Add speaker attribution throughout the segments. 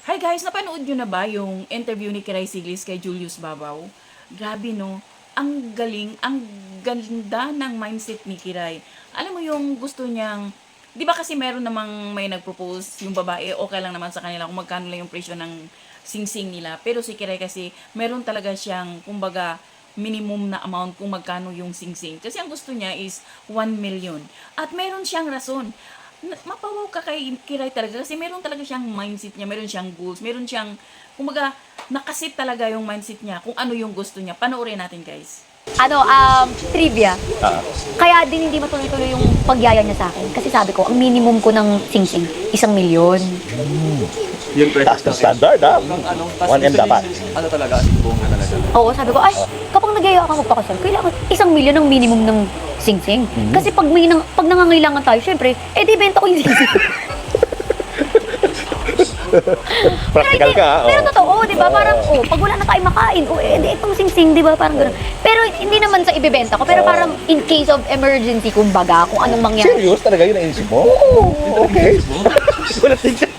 Speaker 1: Hi guys, napanood nyo na ba yung interview ni Kiray Siglis kay Julius Babaw? Grabe no, ang galing, ang ganda ng mindset ni Kiray. Alam mo yung gusto niyang, di ba kasi meron namang may nagpropose yung babae, okay lang naman sa kanila kung magkano lang yung presyo ng sing-sing nila. Pero si Kiray kasi, meron talaga siyang, kumbaga, minimum na amount kung magkano yung sing-sing. Kasi ang gusto niya is 1 million. At meron siyang rason. Mapawaw ka kay Kiray talaga kasi meron talaga siyang mindset niya, meron siyang goals, meron siyang, kumbaga, nakasit talaga yung mindset niya kung ano yung gusto niya. Panoorin natin guys.
Speaker 2: Trivia. Kaya din hindi matuloy-tuloy yung pagyaya niya sa akin. Kasi sabi ko, ang minimum ko ng sing-sing, 1 milyon.
Speaker 3: Yung
Speaker 4: Taas na standard, ha? 1M dapat.
Speaker 3: Ano talaga? Buong na talaga.
Speaker 2: Oo, sabi ko, ay, kapag nagyaya ka magpakasal, kailangan 1 milyon ang minimum ng sing-sing. Kasi pag nangangailangan tayo, syempre, di benta ko yung sing-sing.
Speaker 4: Practical ka, ha?
Speaker 2: Pero totoo, di ba? Parang, pag wala na tayo makain, di itong sing-sing, di ba? Parang gano'n. Pero hindi naman sa ibebenta ko, pero parang in case of emergency, kumbaga, kung anong mangyari.
Speaker 4: Serious talaga yun naisip mo?
Speaker 2: Oo.
Speaker 4: Okay. Wala tingnan.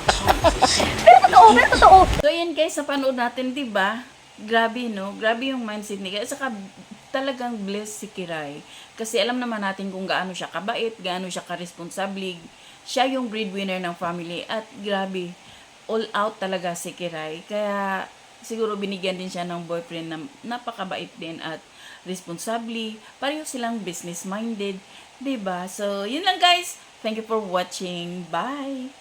Speaker 2: Pero totoo.
Speaker 1: So yan guys, napanood natin, di ba? Grabe no, grabe yung mindset ni Kiray. Saka talagang blessed si Kiray. Kasi alam naman natin kung gaano siya kabait, gaano siya karesponsable. Siya yung breadwinner ng family at grabe, all out talaga si Kiray. Kaya siguro binigyan din siya ng boyfriend na napakabait din at responsable. Pareho silang business minded, 'di ba? So, yun lang guys. Thank you for watching. Bye.